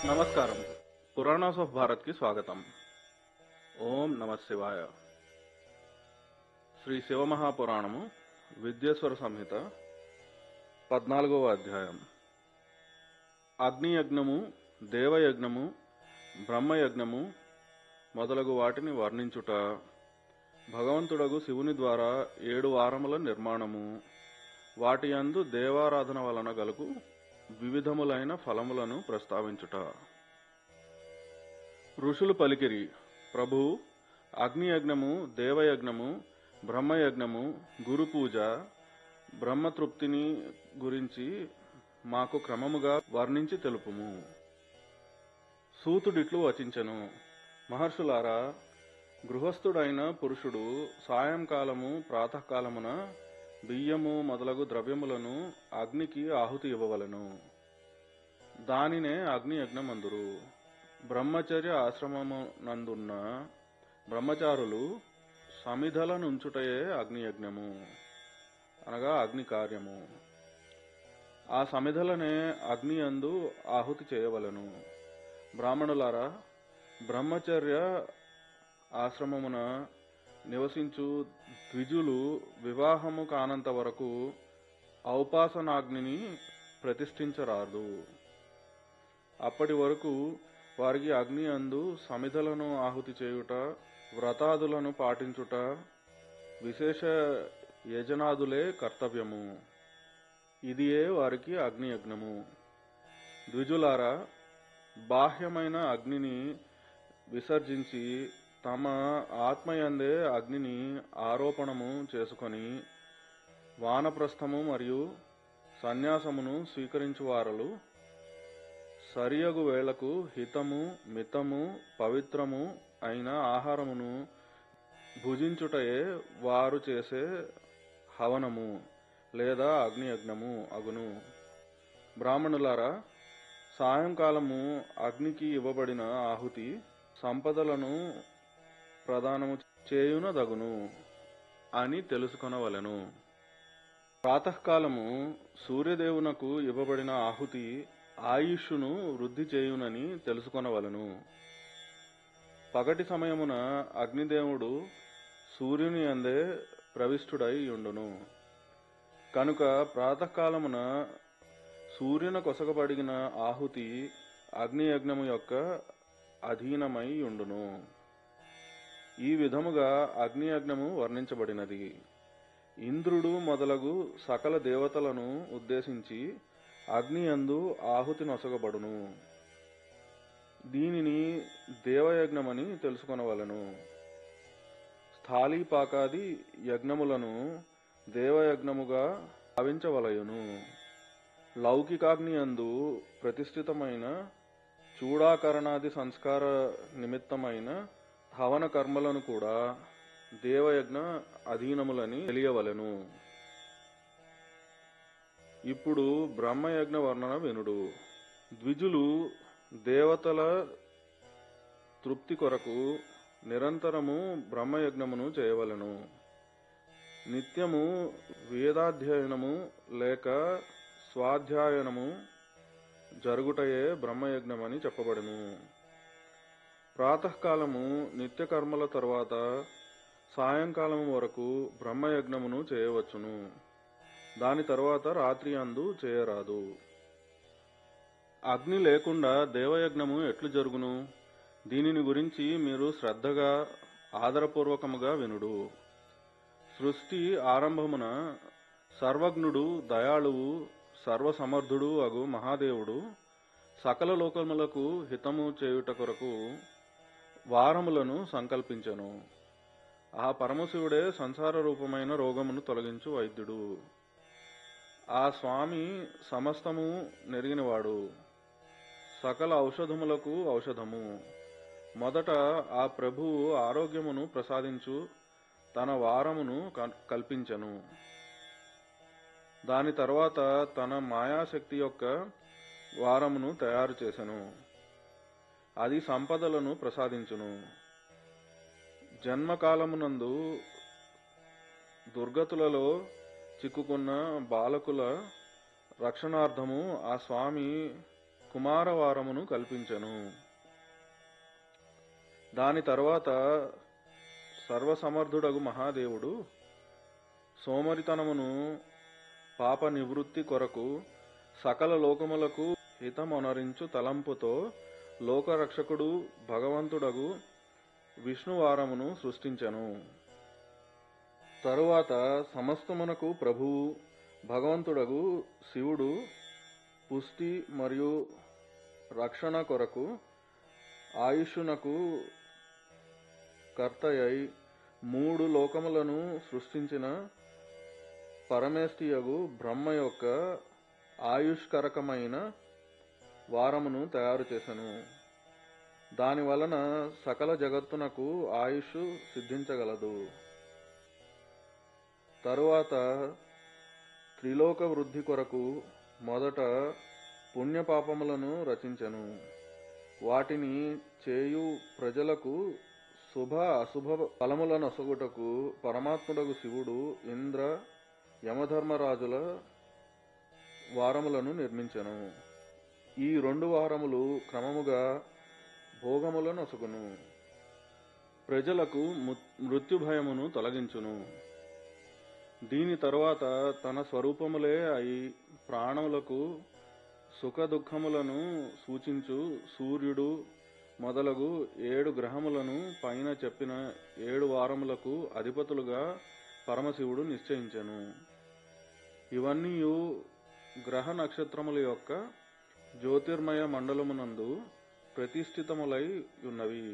నమస్కారం. పురాణాస్ ఆఫ్ భారత్కి స్వాగతం. ఓం నమ శివాయ. శ్రీ శివమహాపురాణము విద్యేశ్వర సంహిత 14వ అధ్యాయం. అగ్నియజ్ఞము, దేవయజ్ఞము, బ్రహ్మయజ్ఞము మొదలగు వాటిని వర్ణించుట, భగవంతుడగు శివుని ద్వారా 7 వారముల నిర్మాణము, వాటి యందు దేవారాధన వలన గలుగు వివిధములైన ఫలములను ప్రస్తావించుట. ఋషులు పలికిరి, ప్రభు, అగ్నియజ్ఞము, దేవయజ్ఞము, బ్రహ్మయజ్ఞము, గురుపూజ, బ్రహ్మతృప్తిని గురించి మాకు క్రమముగా వర్ణించి తెలుపుము. సూతుడిట్లు వచించెను, మహర్షులారా, గృహస్థుడైన పురుషుడు సాయంకాలము ప్రాతకాలమున బియ్యము మొదలగు ద్రవ్యములను అగ్నికి ఆహుతి ఇవ్వవలెను. దానినే అగ్నియజ్ఞమందురు. బ్రహ్మచర్య ఆశ్రమమునందున్న బ్రహ్మచారులు సమిధలనుంచుటయే అగ్నియజ్ఞము, అనగా అగ్ని కార్యము. ఆ సమిధలనే అగ్ని యందు ఆహుతి చేయవలెను. బ్రాహ్మణులారా, బ్రహ్మచర్య ఆశ్రమమున నివసించు ద్విజులు వివాహము కానంత వరకు ఔపాసనాగ్నిని ప్రతిష్ఠించరాదు. అప్పటి వరకు వారికి అగ్ని అందు సమిధలను ఆహుతి చేయుట, వ్రతాదులను పాటించుట, విశేష యజనాదులే కర్తవ్యము. ఇదియే వారికి అగ్నియజ్ఞము. ద్విజులారా, బాహ్యమైన అగ్నిని విసర్జించి తమ ఆత్మయందే అగ్నిని ఆరోపణము చేసుకొని వానప్రస్థము మరియు సన్యాసమును స్వీకరించువారలు సరియగు వేళకు హితము, మితము, పవిత్రము అయిన ఆహారమును భుజించుటయే వారు చేసే హవనము లేదా అగ్నియజ్ఞము అగును. బ్రాహ్మణులారా, సాయంకాలము అగ్నికి ఇవ్వబడిన ఆహుతి సంపదలను ప్రదానము చేయునదగును అని తెలుసుకొనవలెను. ప్రాతకాలము సూర్యదేవునకు ఇవ్వబడిన ఆహుతి ఆయుష్ను వృద్ధి చేయునని తెలుసుకొనవలెను. పగటి సమయమున అగ్నిదేవుడు సూర్యుని యందే ప్రవిష్టుడై యుండును. కనుక ప్రాతకాలమున సూర్యున కొసగబడిన ఆహుతి అగ్నియజ్ఞము యొక్క అధీనమై యుండును. ఈ విధముగా అగ్నియజ్ఞము వర్ణించబడినది. ఇంద్రుడు మొదలగు సకల దేవతలను ఉద్దేశించి అగ్నియందు ఆహుతి నొసగబడును. దీనిని దేవయజ్ఞమని తెలుసుకొనవలెను. స్థాళీపాకాది యజ్ఞములను దేవయజ్ఞముగా భావించవలయును. లౌకికాగ్నియందు ప్రతిష్ఠితమైన చూడాకరణాది సంస్కార నిమిత్తమైన హవన కర్మలను కూడా దేవయజ్ఞ అధీనములని తెలియవలెను. ఇప్పుడు బ్రహ్మయజ్ఞ వర్ణన వినుడు. ద్విజులు దేవతల తృప్తి కొరకు నిరంతరము బ్రహ్మయజ్ఞమును చేయవలెను. నిత్యము వేదాధ్యయనము లేక స్వాధ్యాయనము జరుగుటయే బ్రహ్మయజ్ఞమని చెప్పబడును. ప్రాతకాలము నిత్యకర్మల తరువాత సాయంకాలము వరకు బ్రహ్మయజ్ఞమును చేయవచ్చును. దాని తరువాత రాత్రి అందు చేయరాదు. అగ్ని లేకుండా దేవయజ్ఞము ఎట్లు జరుగును? దీనిని గురించి మీరు శ్రద్ధగా ఆదరపూర్వకముగా వినుడు. సృష్టి ఆరంభమున సర్వజ్ఞుడు, దయాళువు, సర్వసమర్థుడు అగు మహాదేవుడు సకల లోకములకు హితము చేయుట కొరకు వారములను సంకల్పించెను. ఆ పరమశివుడే సంసార రూపమైన రోగమును తొలగించు వైద్యుడు. ఆ స్వామి సమస్తము నెరిగినవాడు, సకల ఔషధములకు ఔషధము. మొదట ఆ ప్రభువు ఆరోగ్యమును ప్రసాదించు తన వారమును కల్పించెను. దాని తర్వాత తన మాయాశక్తి యొక్క వారమును తయారు చేసెను. అది సంపదలను ప్రసాదించును. జన్మకాలమునందు దుర్గతులలో చిక్కుకున్న బాలకుల రక్షణార్థము ఆ స్వామి కుమారవారమును కల్పించెను. దాని తరువాత సర్వసమర్థుడగు మహాదేవుడు సోమరితనమును పాప నివృత్తి కొరకు సకల లోకములకు హితమొనరించు తలంపుతో లోకరక్షకుడు భగవంతుడగు విష్ణువారమును సృష్టించెను. తరువాత సమస్తమునకు ప్రభువు భగవంతుడగు శివుడు పుష్టి మరియు రక్షణ కొరకు ఆయుష్నకు కర్తయై 3 లోకములను సృష్టించిన పరమేష్ఠియగు బ్రహ్మ యొక్క ఆయుష్కరకమైన వారమును తయారు చేసెను. దాని వలన సకల జగత్తునకు ఆయుష్ సిద్ధించగలదు. తరువాత త్రిలోక వృద్ధి కొరకు మొదట పుణ్యపాపములను రచించెను. వాటిని చేయు ప్రజలకు శుభ అశుభ ఫలములనొసగుటకు పరమాత్ముడగు శివుడు ఇంద్ర యమధర్మరాజుల వారములను నిర్మించెను. ఈ 2 వారములు క్రమముగా భోగములనొసగును. ప్రజలకు మృత్యుభయమును తొలగించును. దీని తరువాత తన స్వరూపములే అయి ప్రాణములకు సుఖ దుఃఖములను సూచించు సూర్యుడు మొదలగు 7 గ్రహములను పైన చెప్పిన 7 వారములకు అధిపతులుగా పరమశివుడు నిశ్చయించెను. ఇవన్నీ గ్రహ నక్షత్రముల యొక్క జ్యోతిర్మయ మండలమునందు ప్రతిష్ఠితములై ఉన్నవి.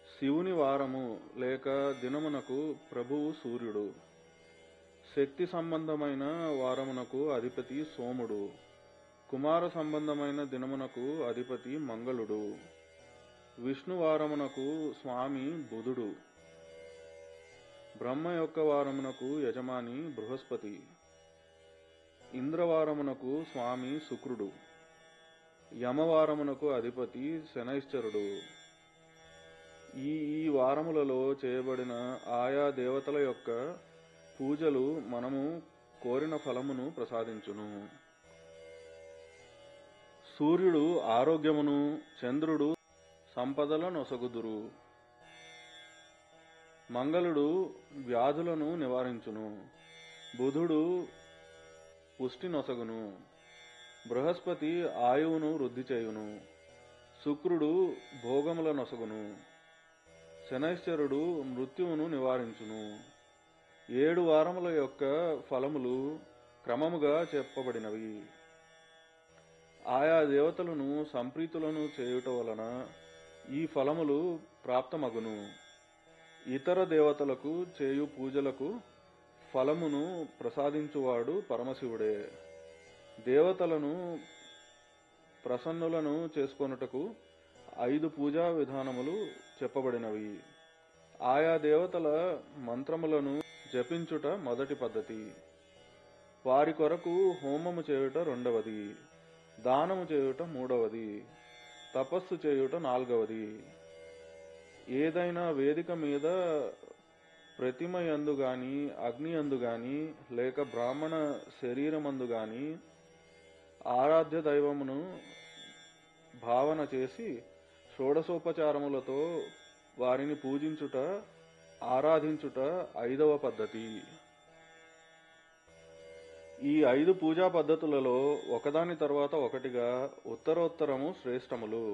శివుని వారము లేక దినమునకు ప్రభువు సూర్యుడు, శక్తి సంబంధమైన వారమునకు అధిపతి సోముడు, కుమార సంబంధమైన దినమునకు అధిపతి మంగళుడు, విష్ణువారమునకు స్వామి బుధుడు, బ్రహ్మ యొక్క వారమునకు యజమాని బృహస్పతి, ఇంద్రవారమునకు స్వామి శుక్రుడు, యమవారమునకు అధిపతి శనైశ్చరుడు. ఈ వారములలో చేయబడిన ఆయా దేవతల యొక్క పూజలు మనము కోరిన ఫలమును ప్రసాదించును. సూర్యుడు ఆరోగ్యమును, చంద్రుడు సంపదలనొసగుదురు. మంగళుడు వ్యాధులను నివారించును. బుధుడు పుష్టి నొసగును. బృహస్పతి ఆయువును వృద్ధి చేయును. శుక్రుడు భోగముల నొసగును. శనైశ్చరుడు మృత్యువును నివారించును. 7 వారముల యొక్క ఫలములు క్రమముగా చెప్పబడినవి. ఆయా దేవతలను సంప్రీతులను చేయుట వలన ఈ ఫలములు ప్రాప్తమగును. ఇతర దేవతలకు చేయు పూజలకు ఫలమును ప్రసాదించువాడు పరమశివుడే. దేవతలను ప్రసన్నులను చేసుకొనుటకు 5 పూజా విధానములు చెప్పబడినవి. ఆయా దేవతల మంత్రములను జపించుట మొదటి పద్ధతి. వారి కొరకు హోమము చేయుట రెండవది. దానము చేయుట మూడవది. తపస్సు చేయుట నాల్గవది. ఏదైనా వేదిక మీద ప్రతిమ యందు గాని, అగ్ని యందు గాని, లేక బ్రాహ్మణ శరీరమందు గాని ఆరాధ్య దైవమును భావన చేసి షోడశోపచారములతో వారిని పూజించుట, ఆరాధించుట 5వ పద్ధతి. ఈ 5 పూజా పద్ధతులలో ఒకదాని తర్వాత ఒకటిగా ఉత్తరోత్తరము శ్రేష్టములు.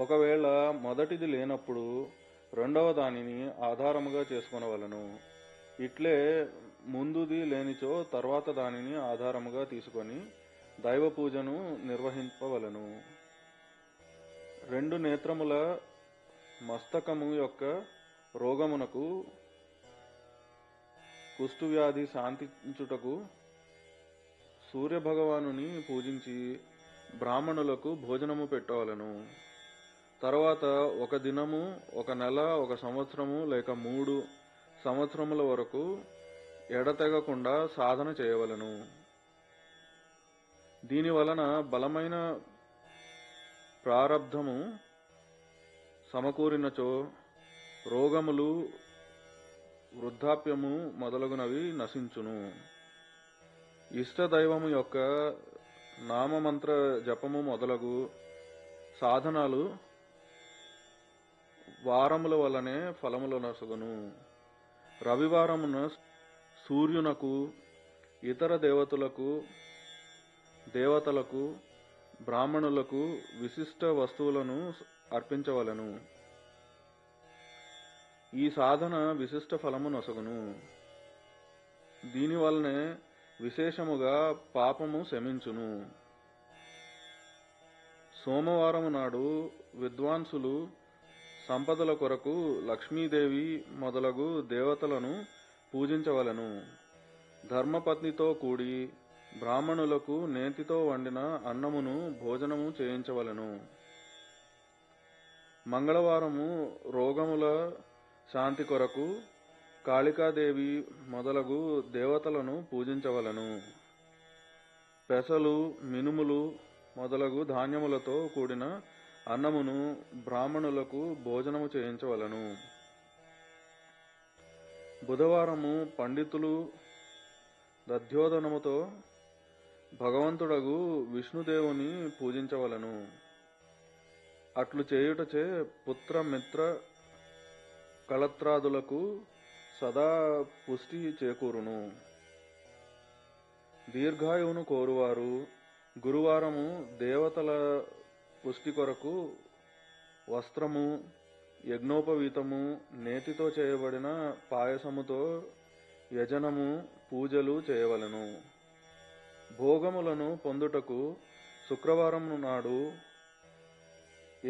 ఒకవేళ మొదటిది లేనప్పుడు రెండవ దానిని ఆధారముగా చేసుకొనవలను. ఇట్లే ముందుది లేనిచో తర్వాత దానిని ఆధారముగా తీసుకొని దైవ పూజను నిర్వహింపవలను. 2 నేత్రముల మస్తకము యొక్క రోగమునకు కుష్ఠవ్యాధి శాంతించుటకు సూర్యభగవానుని పూజించి బ్రాహ్మణులకు భోజనము పెట్టవలను. తర్వాత 1 దినము, 1 నెల, 1 సంవత్సరము లేక 3 సంవత్సరముల వరకు ఎడతెగకుండా సాధన చేయవలను. దీని వలన బలమైన ప్రారబ్ధము సమకూరినచో రోగములు, వృద్ధాప్యము మొదలగునవి నశించును. ఇష్టదైవము యొక్క నామమంత్ర జపము మొదలగు సాధనాలు వారముల వలనే ఫలముల నొసగును. రవివారమున సూర్యునకు, ఇతర దేవతలకు, బ్రాహ్మణులకు విశిష్ట వస్తువులను అర్పించవలెను. ఈ సాధన విశిష్ట ఫలము నొసగును. దీనివల్లనే విశేషముగా పాపము శమించును. సోమవారము నాడు విద్వాంసులు సంపదల కొరకు లక్ష్మీదేవి మొదలగు దేవతలను పూజించవలెను. ధర్మపత్నితో కూడి బ్రాహ్మణులకు నేతితో వండిన అన్నమును భోజనము చేయించవలెను. మంగళవారము రోగముల శాంతి కొరకు కాళికాదేవి మొదలగు దేవతలను పూజించవలెను. పెసలు, మినుములు మొదలగు ధాన్యములతో కూడిన అన్నమును బ్రాహ్మణులకు భోజనము చేయించవలెను. బుధవారము పండితులు దధ్యోదనముతో భగవంతుడగు విష్ణుదేవుని పూజించవలెను. అట్లు చేయుటచే పుత్ర, మిత్ర, కళత్రాదులకు సదా పుష్టి చేకూరును. దీర్ఘాయువును కోరువారు గురువారము దేవతల పుష్టి కొరకు వస్త్రము, యజ్ఞోపవీతము, నేతితో చేయబడిన పాయసముతో యజనము, పూజలు చేయవలెను. భోగములను పొందుటకు శుక్రవారం నాడు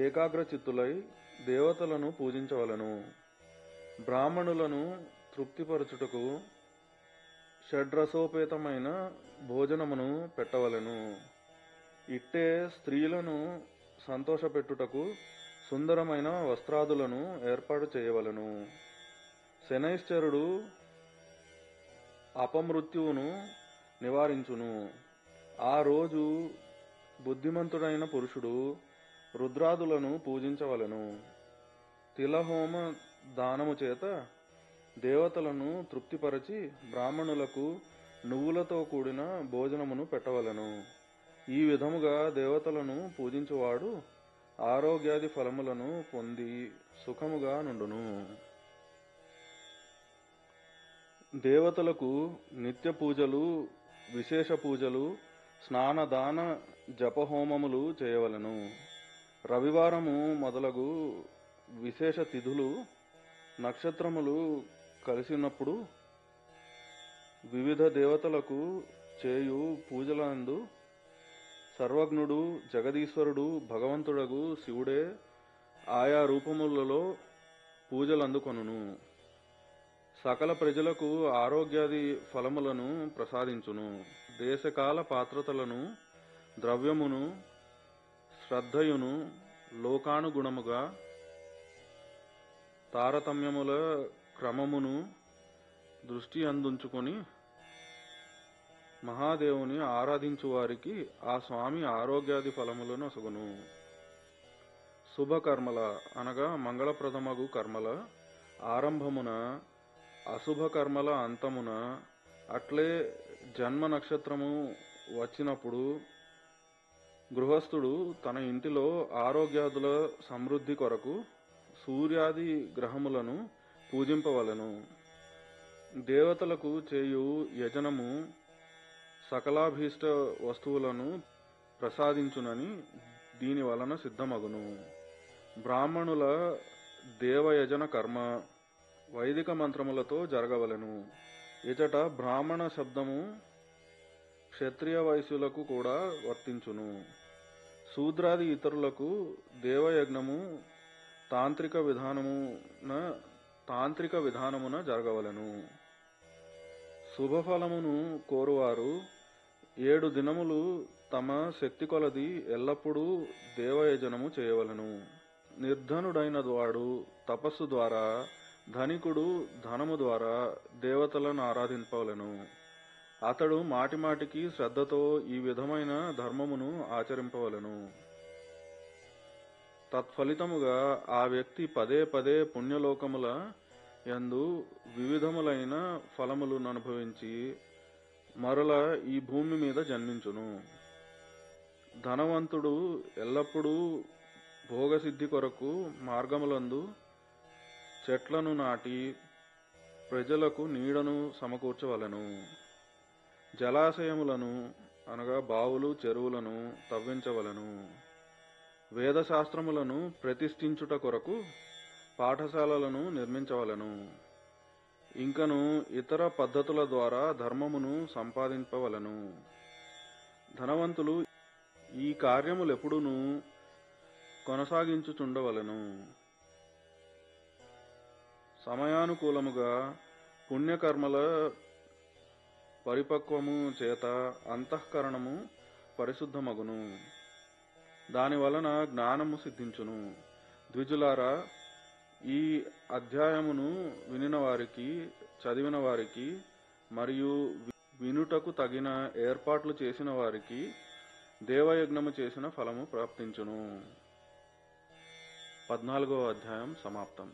ఏకాగ్రచిత్తులై దేవతలను పూజించవలెను. బ్రాహ్మణులను తృప్తిపరచుటకు షడ్రసోపేతమైన భోజనమును పెట్టవలెను. ఇట్టే స్త్రీలను సంతోషపెట్టుటకు సుందరమైన వస్త్రాదులను ఏర్పాటు చేయవలెను. శనైశ్చరుడు అపమృత్యువును నివారించును. ఆ రోజు బుద్ధిమంతుడైన పురుషుడు రుద్రాదులను పూజించవలెను. తిలహోమ దానము చేత దేవతలను తృప్తిపరచి బ్రాహ్మణులకు నువ్వులతో కూడిన భోజనమును పెట్టవలెను. ఈ విధముగా దేవతలను పూజించువాడు ఆరోగ్యాది ఫలములను పొంది సుఖముగా నుండును. దేవతలకు నిత్య పూజలు, విశేష పూజలు, స్నానదాన జపహోమములు చేయవలెను. రవివారము మొదలగు విశేష తిథులు, నక్షత్రములు కలిసినప్పుడు వివిధ దేవతలకు చేయు పూజలందు సర్వజ్ఞుడు, జగదీశ్వరుడు, భగవంతుడగు శివుడే ఆయా రూపములలో పూజలందుకొనును. సకల ప్రజలకు ఆరోగ్యాది ఫలములను ప్రసాదించును. దేశకాల పాత్రతలను, ద్రవ్యమును, శ్రద్ధయును లోకానుగుణముగా తారతమ్యముల క్రమమును దృష్టి అందుంచుకొని మహాదేవుని ఆరాధించు వారికి ఆ స్వామి ఆరోగ్యాది ఫలములను ఒసగును. శుభకర్మల అనగా మంగళప్రదమగు కర్మల ఆరంభమున, అశుభకర్మల అంతమున, అట్లే జన్మ నక్షత్రము వచ్చినప్పుడు గృహస్థుడు తన ఇంటిలో ఆరోగ్యాదుల సమృద్ధి కొరకు సూర్యాది గ్రహములను పూజింపవలెను. దేవతలకు చేయు యజనము సకలాభీష్ట వస్తువులను ప్రసాదించునని దీని వలన సిద్ధమగును. బ్రాహ్మణుల దేవయజన కర్మ వైదిక మంత్రములతో జరగవలెను. ఇచట బ్రాహ్మణ శబ్దము క్షత్రియ వైశ్యులకు కూడా వర్తించును. శూద్రాది ఇతరులకు దేవయజ్ఞము తాంత్రిక విధానమున జరగవలెను. శుభఫలమును కోరువారు 7 దినములు తమ శక్తి కొలది ఎల్లప్పుడూ దేవయజనము చేయవలెను. నిర్ధనుడైన వాడు తపస్సు ద్వారా, ధనికుడు ధనము ద్వారా దేవతలను ఆరాధింపవలెను. అతడు మాటిమాటికి శ్రద్ధతో ఈ విధమైన ధర్మమును ఆచరింపవలెను. తత్ఫలితముగా ఆ వ్యక్తి పదే పదే పుణ్యలోకముల యందు వివిధములైన ఫలములను అనుభవించి మరల ఈ భూమి మీద జన్మించును. ధనవంతుడు ఎల్లప్పుడూ భోగసిద్ధి కొరకు మార్గములందు చెట్లను నాటి ప్రజలకు నీడను సమకూర్చవలెను. జలాశయములను అనగా బావులు చెరువులను తవ్వించవలెను. వేదశాస్త్రములను ప్రతిష్ఠించుట కొరకు పాఠశాలలను నిర్మించవలెను. ఇంకను ఇతర పద్ధతుల ద్వారా ధర్మమును సంపాదింపవలెను. ధనవంతులు ఈ కార్యములెప్పుడునూ కొనసాగించుచుండవలెను. సమయానుకూలముగా పుణ్యకర్మల పరిపక్వము చేత అంతఃకరణము పరిశుద్ధమగును. దాని వలన జ్ఞానము సిద్ధించును. ద్విజులారా, ఈ అధ్యాయమును వినిన వారికి, చదివిన వారికి మరియు వినుటకు తగిన ఏర్పాట్లు చేసిన వారికి దేవయజ్ఞము చేసిన ఫలము ప్రాప్తించును. 14వ అధ్యాయం సమాప్తం.